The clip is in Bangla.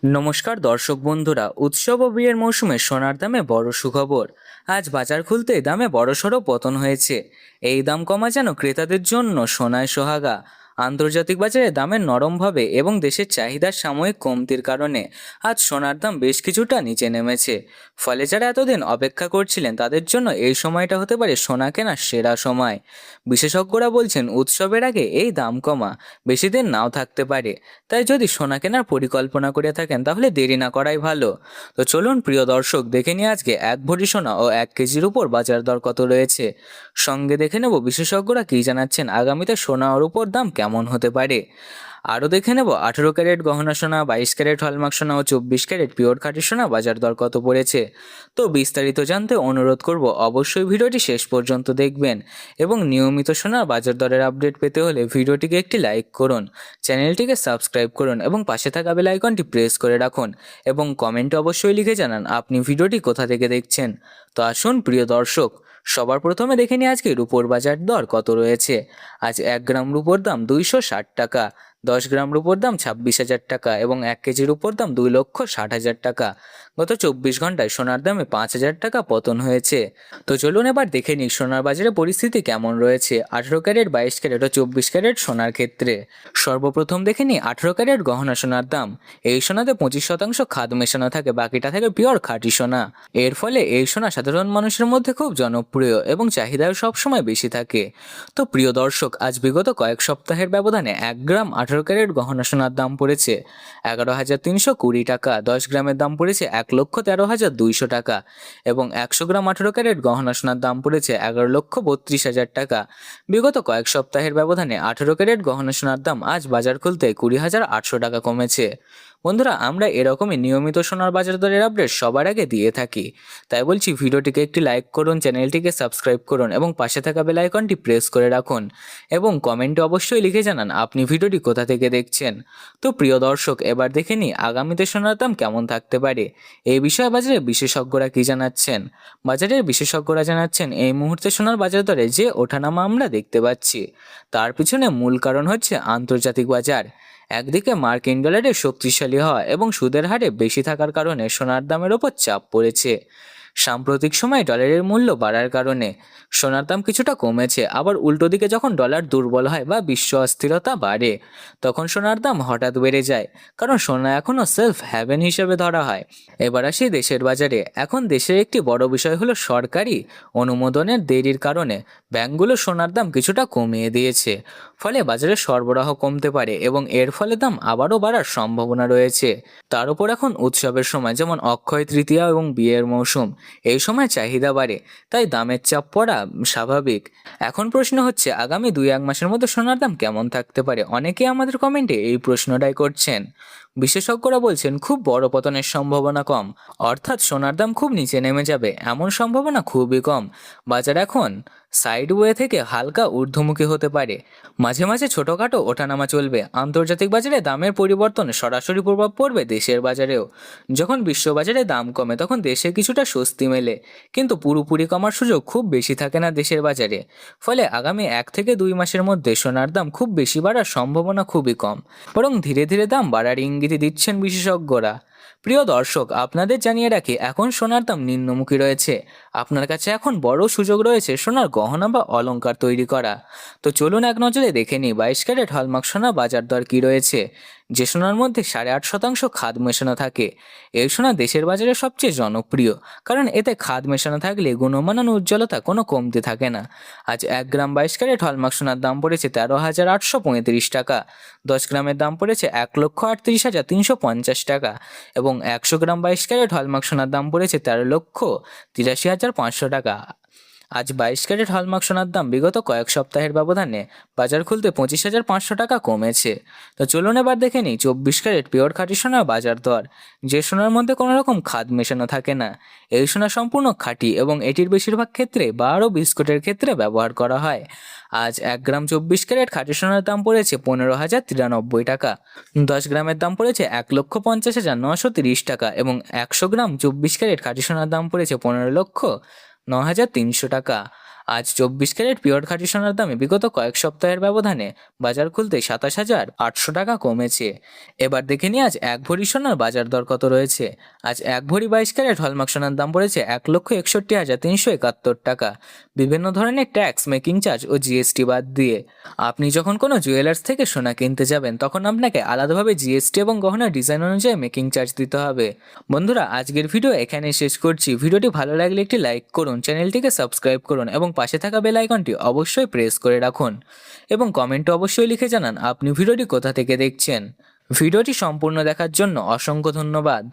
নমস্কার দর্শক বন্ধুরা, উৎসব ও বিয়ের মৌসুমে সোনার দামে বড় সুখবর। আজ বাজার খুলতেই দামে বড়সড় পতন হয়েছে। এই দাম কমা যেন ক্রেতাদের জন্য সোনায় সোহাগা। আন্তর্জাতিক বাজারে দামের নরমভাবে এবং দেশের চাহিদার সাময়িক কমতির কারণে আজ সোনার দাম বেশ কিছুটা নিচে নেমেছে। ফলে যারা এতদিন অপেক্ষা করছিলেন তাদের জন্য এই সময়টা হতে পারে সোনা কেনার সেরা সময়। বিশেষজ্ঞরা বলছেন উৎসবের আগে এই দাম কমা বেশি দিন নাও থাকতে পারে। তাই যদি সোনা কেনার পরিকল্পনা করে থাকেন তাহলে দেরি না করাই ভালো। তো চলুন প্রিয় দর্শক, দেখে নিই আজকে 1 ভরি সোনা ও 1 কেজির উপর বাজার দর কত রয়েছে। সঙ্গে দেখে নেব বিশেষজ্ঞরা কী জানাচ্ছেন আগামীতে সোনা ওর উপর দাম কেমন হতে পারে। আরও দেখে নেব 18 ক্যারেট গহনা সোনা, 22 ক্যারেট হলমার্ক সোনা ও 24 ক্যারেট পিওর খাঁটি সোনা বাজার দর কত পড়েছে। তো বিস্তারিত জানতে অনুরোধ করব অবশ্যই ভিডিওটি শেষ পর্যন্ত দেখবেন এবং নিয়মিত সোনার বাজার দরের আপডেট পেতে হলে ভিডিওটিকে একটি লাইক করুন, চ্যানেলটিকে সাবস্ক্রাইব করুন এবং পাশে থাকা বেল আইকনটি প্রেস করে রাখুন এবং কমেন্টে অবশ্যই লিখে জানান আপনি ভিডিওটি কোথা থেকে দেখছেন। তো আসুন প্রিয় দর্শক, সবার প্রথমে দেখে নিই আজকে রুপোর বাজার দর কত রয়েছে। আজ 1 গ্রাম রুপোর দাম 260 টাকা, 10 গ্রাম রুপোর দাম 26,000 টাকা এবং 1 কেজির উপর দাম 2,60,000 টাকা। গত 24 ঘন্টায় সোনার দামে 5,000 টাকা পতন হয়েছে। তো চলুন এবার দেখে নিই সোনার বাজারে পরিস্থিতি কেমন রয়েছে 18 ক্যারেট, 22 ক্যারেট ও 24 ক্যারেট সোনার ক্ষেত্রে। সর্বপ্রথম দেখে নিই 18 ক্যারেট গহনা সোনার দাম। এই সোনাতে 25% খাদ মেশানো থাকে, বাকিটা থাকে পিওর খাঁটি সোনা। এর ফলে এই সোনা সাধারণ মানুষের মধ্যে খুব জনপ্রিয় এবং চাহিদাও সবসময় বেশি থাকে। তো প্রিয় দর্শক, আজ বিগত কয়েক সপ্তাহের ব্যবধানে 1 গ্রাম 18 ক্যারেট গহনা সোনার দাম পড়েছে 11,320 টাকা, 10 গ্রামের দাম পড়েছে 1,13,200 টাকা এবং 100 গ্রাম 18 ক্যারেট গহনা সোনার দাম পড়েছে 11,32,000 টাকা। বিগত কয়েক সপ্তাহের ব্যবধানে 18 ক্যারেট গহনা সোনার দাম আজ বাজার খুলতে 20,800 টাকা কমেছে। বন্ধুরা, আমরা এরকমই নিয়মিত সোনার বাজার দরের আপডেট সবার আগে দিয়ে থাকি। তাই বলছি ভিডিওটিকে একটি লাইক করুন, চ্যানেলটিকে সাবস্ক্রাইব করুন এবং পাশে থাকা বেল আইকনটি প্রেস করে রাখুন এবং কমেন্টে অবশ্যই লিখে জানান আপনি ভিডিওটি কোথা থেকে দেখছেন। তো প্রিয় দর্শক, এবার দেখে নিই আগামীতে সোনার দাম কেমন থাকতে পারে। এই বিষয়ে বাজারে বিশেষজ্ঞরা কী জানাচ্ছেন। বাজারের বিশেষজ্ঞরা জানাচ্ছেন এই মুহূর্তে সোনার বাজার দরে যে ওঠানামা আমরা দেখতে পাচ্ছি তার পিছনে মূল কারণ হচ্ছে আন্তর্জাতিক বাজার। একদিকে মার্কিন ডলারের শক্তিশালী হওয়া এবং সুদের হারে বেশি থাকার কারণে সোনার দামের ওপর চাপ পড়েছে। সাম্প্রতিক সময়ে ডলারের মূল্য বাড়ার কারণে সোনার দাম কিছুটা কমেছে, আবার উল্টো দিকে যখন ডলার দুর্বল হয় বা বিশ্ব অস্থিরতা বাড়ে তখন সোনার দাম হঠাৎ বেড়ে যায়, কারণ সোনা এখনও সেলফ হ্যাভেন হিসেবে ধরা হয়। এবার আসি দেশের বাজারে। এখন দেশের একটি বড় বিষয় হলো সরকারি অনুমোদনের দেরির কারণে ব্যাংকগুলো সোনার দাম কিছুটা কমিয়ে দিয়েছে। ফলে বাজারে সরবরাহ কমতে পারে এবং এর ফলে দাম আবারও বাড়ার সম্ভাবনা রয়েছে। তার উপর এখন উৎসবের সময়, যেমন অক্ষয় তৃতীয়া এবং বিয়ের মৌসুম, এই সময় চাহিদা বাড়ে, তাই দামের চাপ পড়া স্বাভাবিক। এখন প্রশ্ন হচ্ছে আগামী 2-1 মাসের মধ্যে সোনার দাম কেমন থাকতে পারে। অনেকেই আমাদের কমেন্টে এই প্রশ্নটাই করছেন। বিশেষজ্ঞরা বলছেন খুব বড় পতনের সম্ভাবনা কম, অর্থাৎ সোনার দাম খুব নিচে নেমে যাবে এমন সম্ভাবনা খুবই কম। বাজার এখন সাইডওয়ে থেকে হালকা ঊর্ধ্বমুখী হতে পারে, মাঝে মাঝে ছোটোখাটো ওঠানামা চলবে। আন্তর্জাতিক বাজারে দামের পরিবর্তনে সরাসরি প্রভাব পড়বে দেশের বাজারেও। যখন বিশ্ববাজারে দাম কমে তখন দেশে কিছুটা স্বস্তি মেলে, কিন্তু পুরোপুরি কমার সুযোগ খুব বেশি থাকে না দেশের বাজারে। ফলে আগামী 1 থেকে 2 মাসের মধ্যে সোনার দাম খুব বেশি বাড়ার সম্ভাবনা খুবই কম, বরং ধীরে ধীরে দাম বাড়ার ইঙ্গিত দিচ্ছেন বিশেষজ্ঞরা। প্রিয় দর্শক, আপনাদের জানিয়ে রাখি এখন সোনার দাম নিম্নমুখী রয়েছে। আপনার কাছে এখন বড় সুযোগ রয়েছে সোনার গহনা বা অলংকার তৈরি করা। তো চলুন এক নজরে দেখে নিই 22 ক্যারেট হলমার্ক সোনা বাজার দর কী রয়েছে। যে সোনার মধ্যে 8.5% খাদ মেশানো থাকে, এই সোনা দেশের বাজারে সবচেয়ে জনপ্রিয়, কারণ এতে খাদ মেশানো থাকলে গুণমান ও উজ্জ্বলতা কোনো কমতি থাকে না। আজ 1 গ্রাম 22 ক্যারেট হলমার্ক সোনার দাম পড়েছে 13,835 টাকা, 10 গ্রামের দাম পড়েছে 1,38,350 টাকা এবং 100 গ্রাম 22 ক্যারেট হলমার্ক সোনার দাম পড়েছে 13,83,500 টাকা। আজ 22 ক্যারেট হলমার্ক সোনার দাম বিগত কয়েক সপ্তাহের ব্যবধানে বাজার খুলতে 25,500 টাকা কমেছে। তো চলুন এবার দেখে নিই 24 ক্যারেট পিওর খাঁটি সোনার বাজার দর। যে সোনার মধ্যে কোনো রকম খাদ মেশানো থাকে না, এই সোনা সম্পূর্ণ খাঁটি এবং এটির বেশিরভাগ ক্ষেত্রে বা আরও বিস্কুটের ক্ষেত্রে ব্যবহার করা হয়। আজ 1 গ্রাম 24 ক্যারেট খাঁটি সোনার দাম পড়েছে 15,093 টাকা, 10 গ্রামের দাম পড়েছে 1,50,930 টাকা এবং 100 গ্রাম 24 ক্যারেট খাঁটি সোনার দাম পড়েছে 15,09,300 টাকা। আজ 24 ক্যারেট পিওর খাঁটি সোনার দামে বিগত কয়েক সপ্তাহের ব্যবধানে বাজার খুলতে 27,800 টাকা কমেছে। এবার দেখে নিই আজ 1 ভরি সোনার বাজার দর কত রয়েছে। আজ 1 ভরি 22 ক্যারেট হলমার্ক সোনার দাম পড়েছে 1,61,371 টাকা, বিভিন্ন ধরনের ট্যাক্স, মেকিং চার্জ ও জিএসটি বাদ দিয়ে। আপনি যখন কোনো জুয়েলার্স থেকে সোনা কিনতে যাবেন তখন আপনাকে আলাদাভাবে জিএসটি এবং গহনার ডিজাইন অনুযায়ী মেকিং চার্জ দিতে হবে। বন্ধুরা, আজকের ভিডিও এখানে শেষ করছি। ভিডিওটি ভালো লাগলে একটি লাইক করুন, চ্যানেলটিকে সাবস্ক্রাইব করুন এবং পাশে থাকা বেল আইকনটি অবশ্যই প্রেস করে রাখুন এবং কমেন্টে অবশ্যই লিখে জানান আপনি ভিডিওটি কোথা থেকে দেখছেন। ভিডিওটি সম্পূর্ণ দেখার জন্য অসংখ্য ধন্যবাদ।